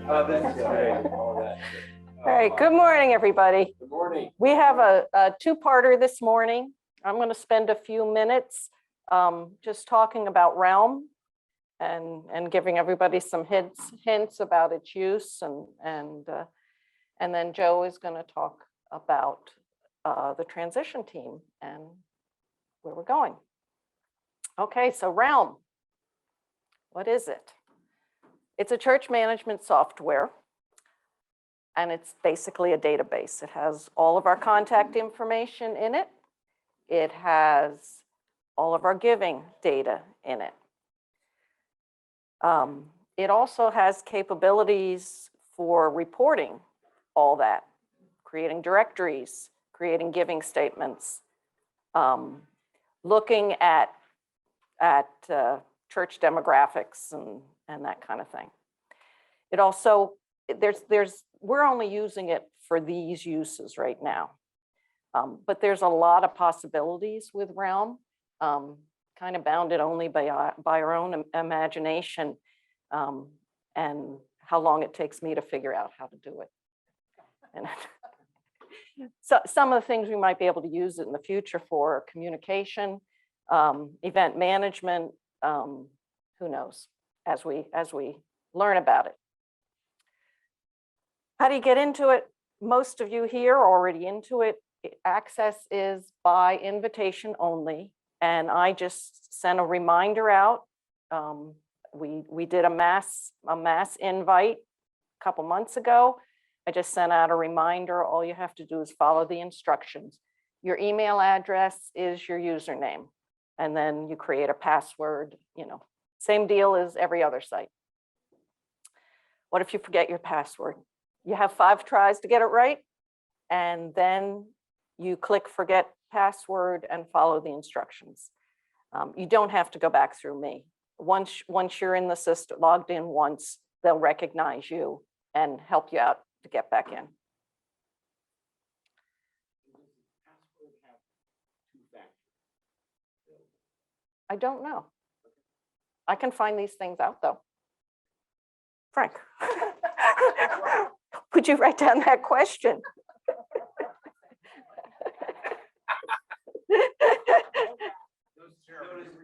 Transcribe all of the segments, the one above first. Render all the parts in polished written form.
That's great. All that. All right, good morning, everybody. Good morning. We have a two-parter this morning. I'm going to spend a few minutes just talking about Realm and giving everybody some hints about its use, and then Joe is going to talk about the transition team and where we're going. Okay, so Realm, what is it? It's a church management software, and it's basically a database. It has all of our contact information in it. It has all of our giving data in it. It also has capabilities for reporting all that, creating directories, creating giving statements, looking at church demographics and that kind of thing. It also, we're only using it for these uses right now. But there's a lot of possibilities with Realm, kind of bounded only by our own imagination and how long it takes me to figure out how to do it. And so some of the things we might be able to use it in the future for communication, event management, who knows, as we learn about it. How do you get into it? Most of you here are already into it. Access is by invitation only, and I just sent a reminder out. We did a mass invite a couple months ago. I just sent out a reminder. All you have to do is follow the instructions. Your email address is your username, and then you create a password. Same deal as every other site. What if you forget your password? You have 5 tries to get it right, and then you click forget password and follow the instructions. You don't have to go back through me. Once you're in the system, logged in once, they'll recognize you and help you out to get back in. I don't know. I can find these things out though. Frank, would you write down that question?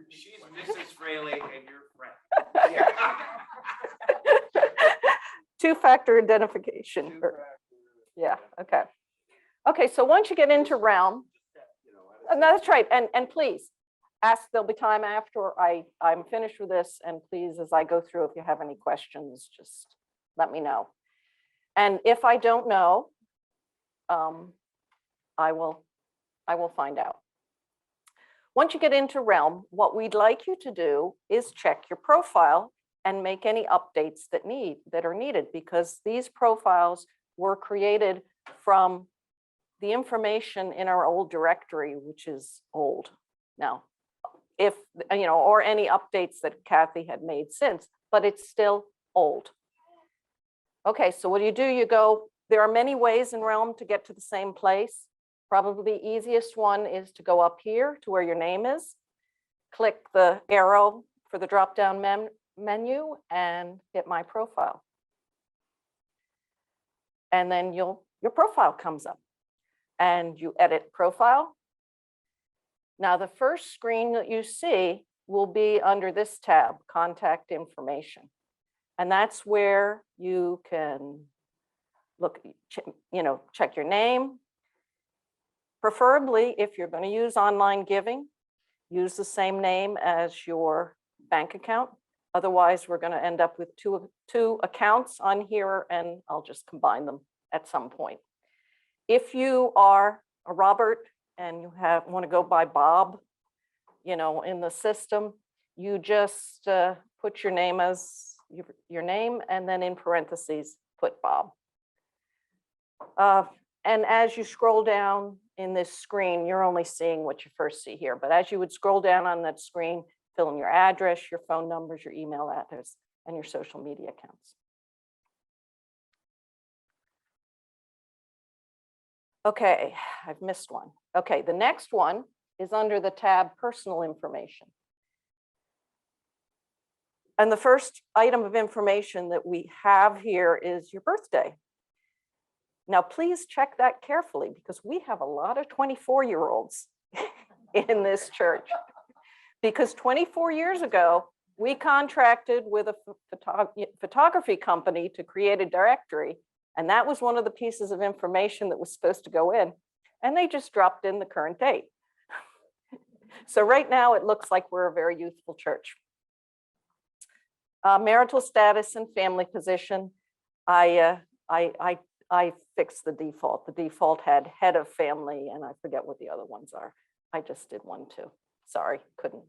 She's Mrs. Frailey and your friend. Yeah. Two-factor identification. Yeah, okay. Okay, so once you get into Realm, no, that's right, and please, there'll be time after I'm finished with this, and please, as I go through, if you have any questions, just let me know. And if I don't know, I will find out. Once you get into Realm, what we'd like you to do is check your profile and make any updates that are needed, because these profiles were created from the information in our old directory, which is old now. If, or any updates that Kathy had made since, but it's still old. Okay, so what do? You go, there are many ways in Realm to get to the same place. Probably the easiest one is to go up here to where your name is, click the arrow for the drop-down menu and hit my profile. And then your profile comes up and you edit profile. Now, the first screen that you see will be under this tab, contact information. And that's where you can look, check your name. Preferably, if you're going to use online giving, use the same name as your bank account. Otherwise, we're going to end up with two accounts on here, and I'll just combine them at some point. If you are a Robert and you want to go by Bob, in the system, you just put your name as your name, and then in parentheses, put Bob. And as you scroll down in this screen, you're only seeing what you first see here. But as you would scroll down on that screen, fill in your address, your phone numbers, your email address, and your social media accounts. Okay, I've missed one. Okay, the next one is under the tab personal information. And the first item of information that we have here is your birthday. Now, please check that carefully because we have a lot of 24-year-olds in this church. Because 24 years ago, we contracted with a photography company to create a directory. And that was one of the pieces of information that was supposed to go in. And they just dropped in the current date. So right now, it looks like we're a very youthful church. Marital status and family position. I fixed the default. The default had head of family, and I forget what the other ones are. I just did one too. Sorry, couldn't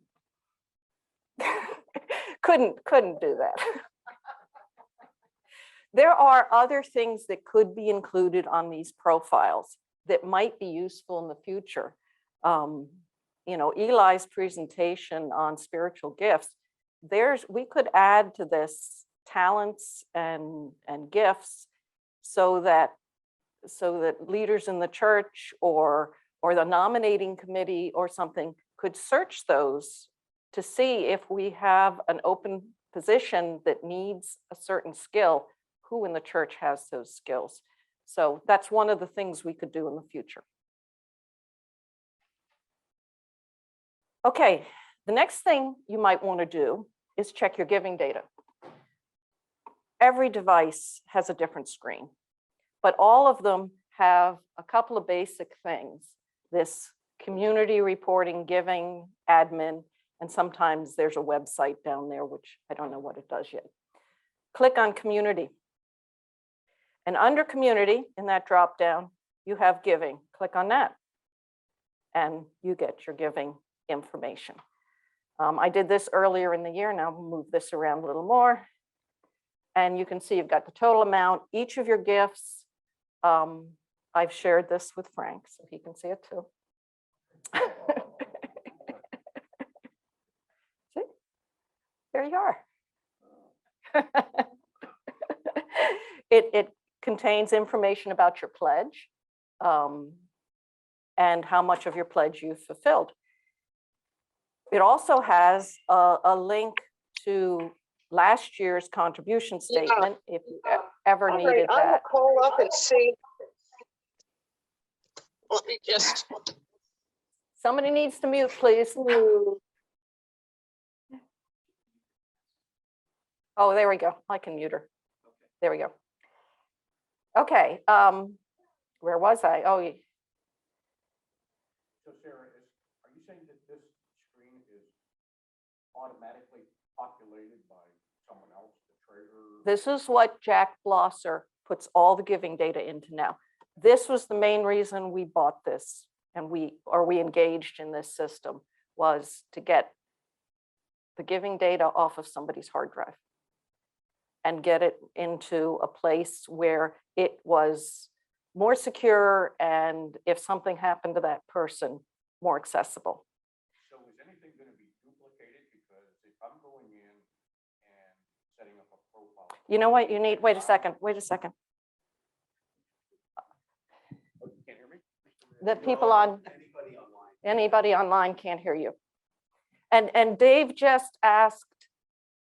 do that. There are other things that could be included on these profiles that might be useful in the future. You know, Eli's presentation on spiritual gifts, we could add to this talents and gifts so that leaders in the church or the nominating committee or something could search those to see if we have an open position that needs a certain skill, who in the church has those skills. So that's one of the things we could do in the future. Okay, the next thing you might want to do is check your giving data. Every device has a different screen, but all of them have a couple of basic things. This community reporting, giving, admin, and sometimes there's a website down there, which I don't know what it does yet. Click on community. And under community, in that drop down, you have giving. Click on that. And you get your giving information. I did this earlier in the year. Now we'll move this around a little more. And you can see you've got the total amount, each of your gifts. I've shared this with Frank, so he can see it too. See, there you are. It contains information about your pledge and how much of your pledge you've fulfilled. It also has a link to last year's contribution statement, if you ever needed that. I will call up and see. Let me just. Somebody needs to mute, please. Oh, there we go. I can mute her. There we go. Okay, where was I? Oh, So Sarah, are you saying that this screen is automatically populated by someone else, the treasurer? this is what Jack Blosser puts all the giving data into now. This was the main reason we bought this and we engaged in this system, was to get the giving data off of somebody's hard drive and get it into a place where it was more secure, and if something happened to that person, more accessible. So is anything going to be duplicated? Because if I'm going in and setting up a profile. You know what you need? Wait a second. Oh, you can't hear me? The people on, anybody online can't hear you. And Dave just asked,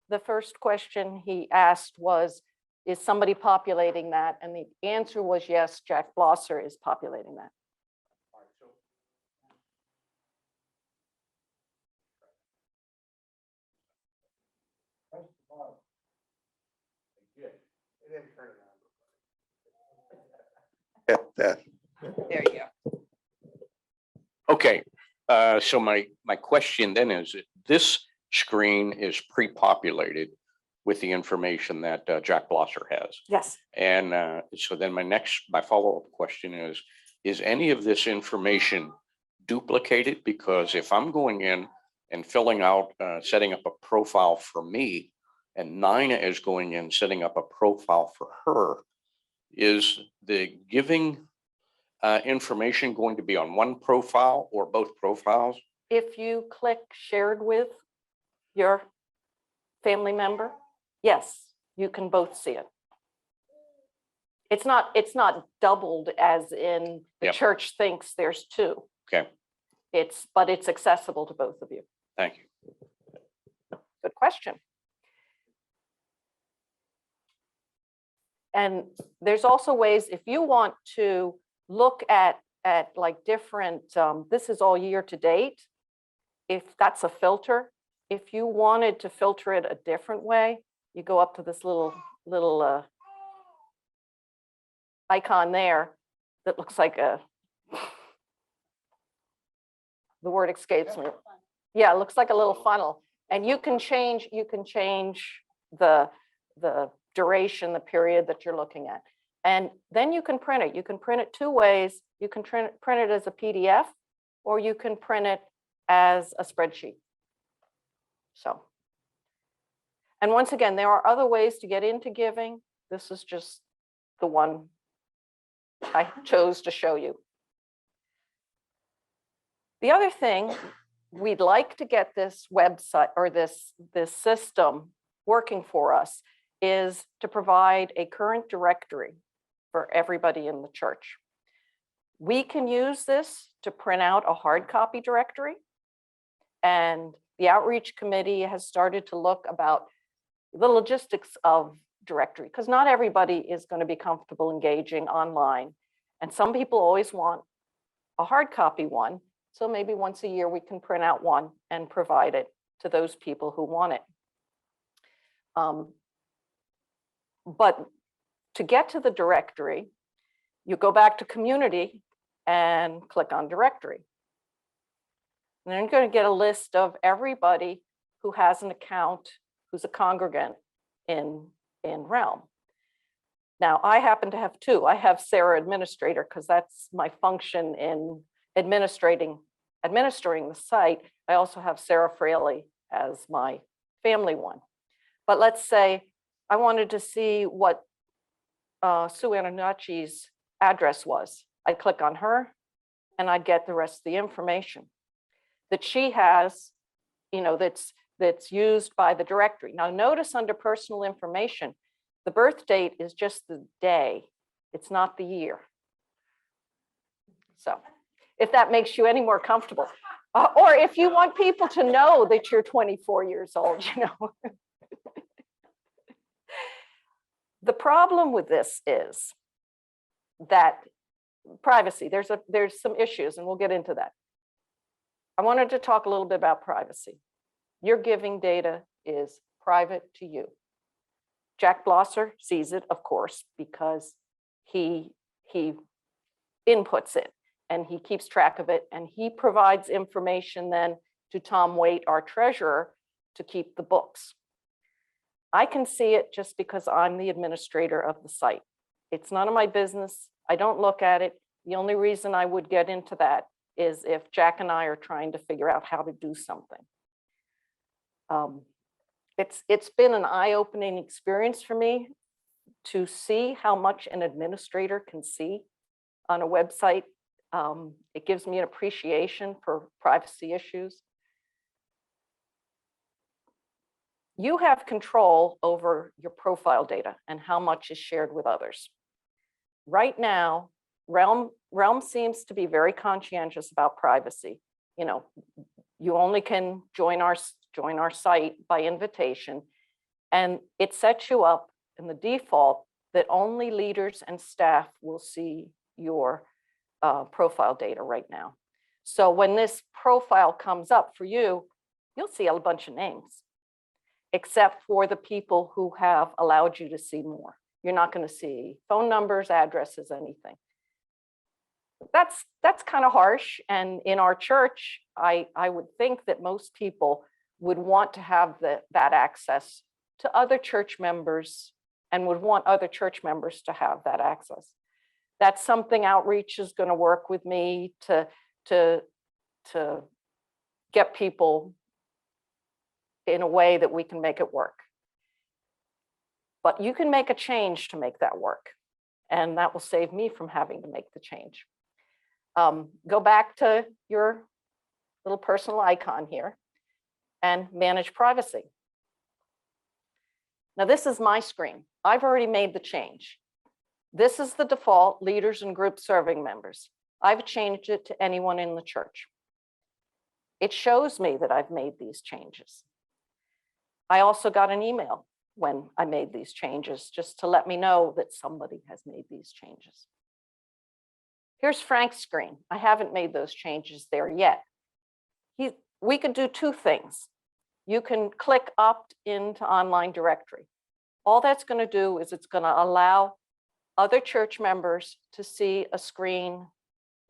the first question he asked was, is somebody populating that? And the answer was yes, Jack Blosser is populating that. All right, so There you go. Okay, so my question then is, this screen is pre-populated with the information that Jack Blosser has. Yes. And so then my follow-up question is any of this information duplicated? Because if I'm going in and filling out, setting up a profile for me, and Nina is going in, setting up a profile for her, is the giving information going to be on one profile or both profiles? If you click shared with your family member, yes, you can both see it. It's not doubled as in the Yep. church thinks there's two. Okay, But it's accessible to both of you. thank you. Good question. And there's also ways, if you want to look at like different, this is all year to date. If that's a filter, if you wanted to filter it a different way, you go up to this little icon there that looks like the word escapes me. Yeah, it looks like a little funnel. And you can change the duration, the period that you're looking at. And then you can print it. You can print it two ways. You can print it as a PDF, or you can print it as a spreadsheet. So, and once again, there are other ways to get into giving. This is just the one I chose to show you. The other thing, we'd like to get this website or this system working for us is to provide a current directory for everybody in the church. We can use this to print out a hard copy directory, and the outreach committee has started to look about the logistics of directory, because not everybody is going to be comfortable engaging online. And some people always want a hard copy one. So maybe once a year we can print out one and provide it to those people who want it. But to get to the directory, you go back to community and click on directory. And then you're going to get a list of everybody who has an account, who's a congregant in Realm. Now, I happen to have two. I have Sara Administrator because that's my function in administering the site. I also have Sara Frailey as my family one. But let's say I wanted to see what Sue Antonacci's address was. I'd click on her and I'd get the rest of the information that she has, that's used by the directory. Now notice under personal information, the birth date is just the day. It's not the year. So if that makes you any more comfortable, or if you want people to know that you're 24 years old, The problem with this is that privacy, there's some issues, and we'll get into that. I wanted to talk a little bit about privacy. Your giving data is private to you. Jack Blosser sees it, of course, because he inputs it and he keeps track of it, and he provides information then to Tom Waite, our treasurer, to keep the books. I can see it just because I'm the administrator of the site. It's none of my business. I don't look at it. The only reason I would get into that is if Jack and I are trying to figure out how to do something. It's been an eye-opening experience for me to see how much an administrator can see on a website. It gives me an appreciation for privacy issues. You have control over your profile data and how much is shared with others. Right now, Realm seems to be very conscientious about privacy. You only can join our site by invitation, and it sets you up in the default that only leaders and staff will see your profile data right now. So when this profile comes up for you, you'll see a bunch of names, except for the people who have allowed you to see more. You're not going to see phone numbers, addresses, anything. That's kind of harsh. And in our church, I would think that most people would want to have that access to other church members and would want other church members to have that access. That's something outreach is going to work with me to get people in a way that we can make it work. But you can make a change to make that work, and that will save me from having to make the change. Go back to your little personal icon here and manage privacy. Now this is my screen. I've already made the change. This is the default leaders and group serving members. I've changed it to anyone in the church. It shows me that I've made these changes. I also got an email when I made these changes, just to let me know that somebody has made these changes. Here's Frank's screen. I haven't made those changes there yet. We could do two things. You can click opt into online directory. All that's going to do is it's going to allow other church members to see a screen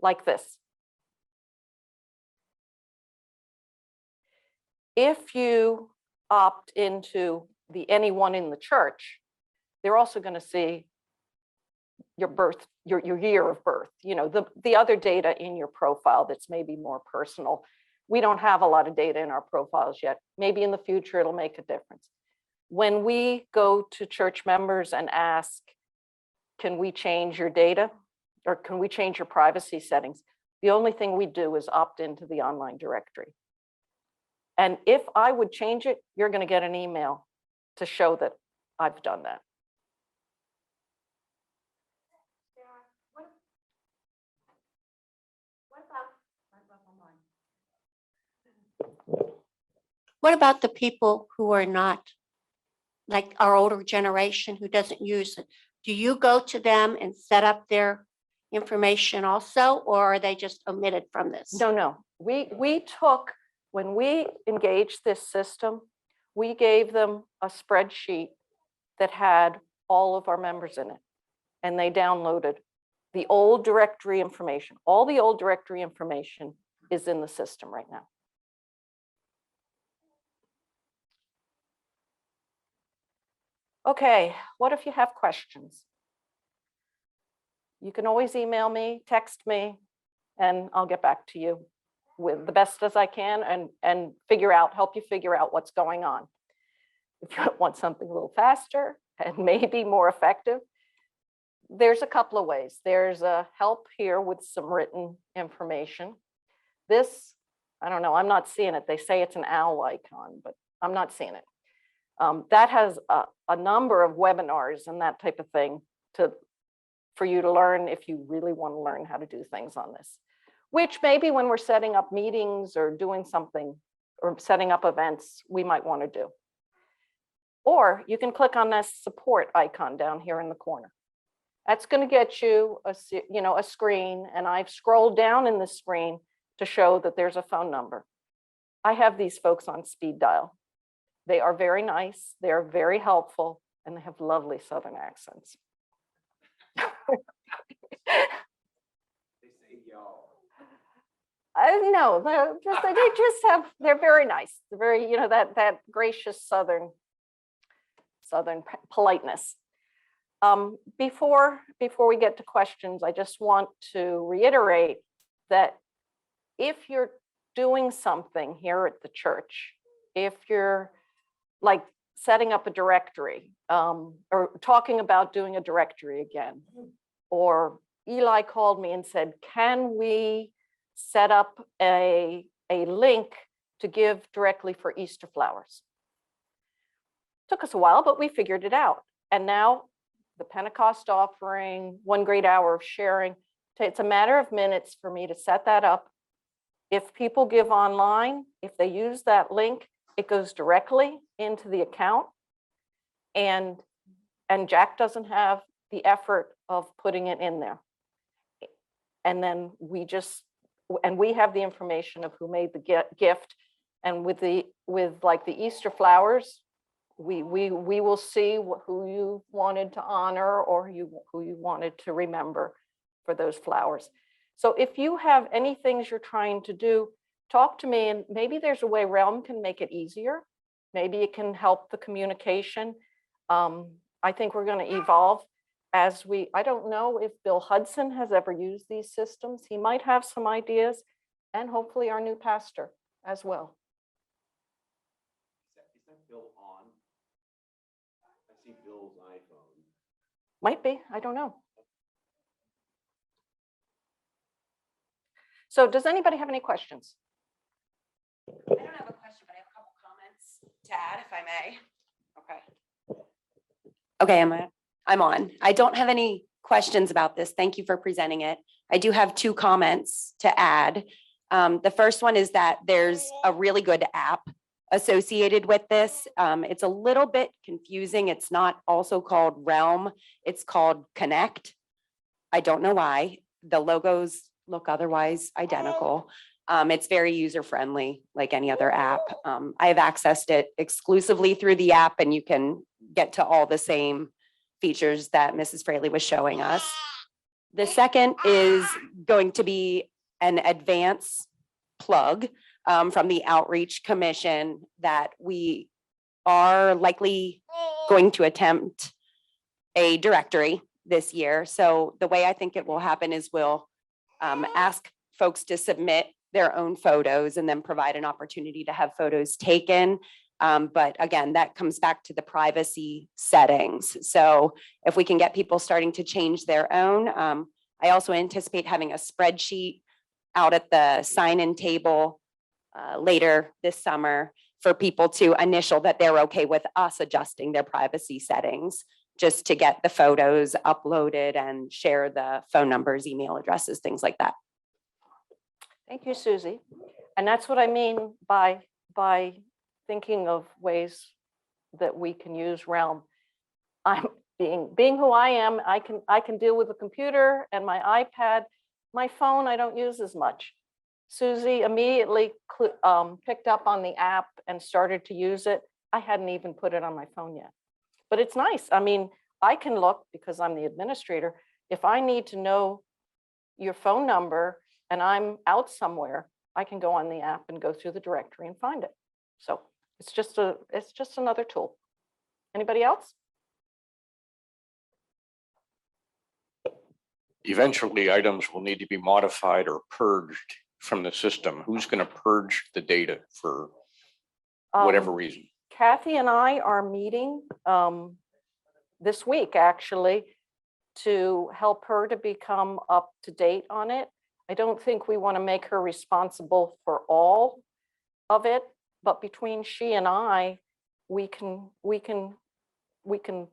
like this. If you opt into the anyone in the church, they're also going to see your birth, your year of birth, the other data in your profile that's maybe more personal. We don't have a lot of data in our profiles yet. Maybe in the future it'll make a difference. When we go to church members and ask, can we change your data or can we change your privacy settings? The only thing we do is opt into the online directory. And if I would change it, you're going to get an email to show that I've done that. What about the people who are not, like our older generation who doesn't use it? Do you go to them and set up their information also, or are they just omitted from this? No. We took, when we engaged this system, we gave them a spreadsheet that had all of our members in it. And they downloaded the old directory information. All the old directory information is in the system right now. Okay, what if you have questions? You can always email me, text me, and I'll get back to you with the best as I can and help you figure out what's going on. If you want something a little faster and maybe more effective, there's a couple of ways. There's a help here with some written information. This, I don't know, I'm not seeing it. They say it's an owl icon, but I'm not seeing it. That has a number of webinars and that type of thing for you to learn if you really want to learn how to do things on this, which maybe when we're setting up meetings or doing something or setting up events, we might want to do. Or you can click on that support icon down here in the corner. That's going to get you a screen, and I've scrolled down in the screen to show that there's a phone number. I have these folks on speed dial. They are very nice, they're very helpful, and they have lovely Southern accents. They say y'all. No, they're very nice. They're very, that gracious Southern politeness. Before we get to questions, I just want to reiterate that if you're doing something here at the church, if you're like setting up a directory or talking about doing a directory again, or Eli called me and said, can we set up a link to give directly for Easter flowers? Took us a while, but we figured it out. And now the Pentecost offering, 1 great hour of sharing, it's a matter of minutes for me to set that up. If people give online, if they use that link, it goes directly into the account. And Jack doesn't have the effort of putting it in there. And then we have the information of who made the gift. And with like the Easter flowers, we will see who you wanted to honor or who you wanted to remember for those flowers. So if you have any things you're trying to do, talk to me, and maybe there's a way Realm can make it easier. Maybe it can help the communication. I think we're going to evolve I don't know if Bill Hudson has ever used these systems. He might have some ideas, and hopefully our new pastor as well. Is that Bill on? I see Bill's iPhone. Might be, I don't know. So does anybody have any questions? I don't have a question, but I have a couple comments to add, if I may. Okay. Okay, I'm on. I don't have any questions about this. Thank you for presenting it. I do have 2 comments to add. The first one is that there's a really good app associated with this. It's a little bit confusing. It's not also called Realm. It's called Connect. I don't know why. The logos look otherwise identical. It's very user-friendly, like any other app. I have accessed it exclusively through the app, and you can get to all the same features that Mrs. Fraley was showing us. The second is going to be an advance plug from the Outreach Commission that we are likely going to attempt a directory this year. So the way I think it will happen is we'll ask folks to submit their own photos and then provide an opportunity to have photos taken. But again, that comes back to the privacy settings. So if we can get people starting to change their own, I also anticipate having a spreadsheet out at the sign-in table later this summer for people to initial that they're okay with us adjusting their privacy settings, just to get the photos uploaded and share the phone numbers, email addresses, things like that. Thank you, Susie. And that's what I mean by thinking of ways that we can use Realm. I'm being who I am, I can deal with a computer and my iPad. My phone, I don't use as much. Susie immediately picked up on the app and started to use it. I hadn't even put it on my phone yet. But it's nice. I mean, I can look, because I'm the administrator, if I need to know your phone number and I'm out somewhere, I can go on the app and go through the directory and find it. So it's just another tool. Anybody else? Eventually, items will need to be modified or purged from the system. Who's going to purge the data for whatever reason? Kathy and I are meeting this week, actually, to help her to become up to date on it. I don't think we want to make her responsible for all of it, but between she and I, we can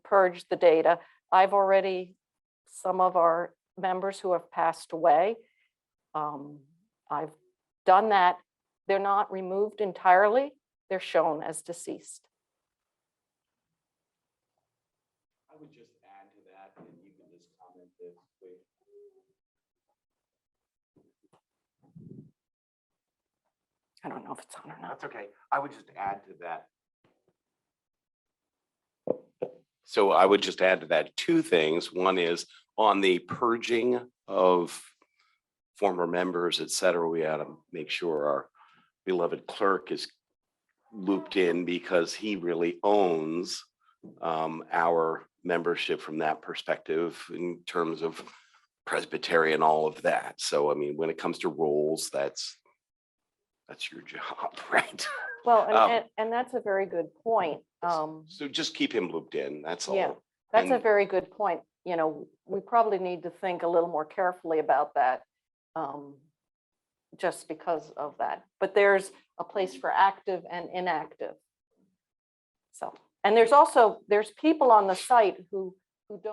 purge the data. I've already, some of our members who have passed away, I've done that. They're not removed entirely. They're shown as deceased. I would just add to that, and you can just comment this, please. I don't know if it's on or not. That's okay. I would just add to that. So I would just add to that two things. One is on the purging of former members, et cetera, we ought to make sure our beloved clerk is looped in, because he really owns our membership from that perspective in terms of Presbyterian, all of that. So, I mean, when it comes to roles, that's your job, right? Well, and that's a very good point. So just keep him looped in, that's all. Yeah, that's a And- very good point. You know, we probably need to think a little more carefully about that, just because of that. But there's a place for active and inactive. So, and there's people on the site who don't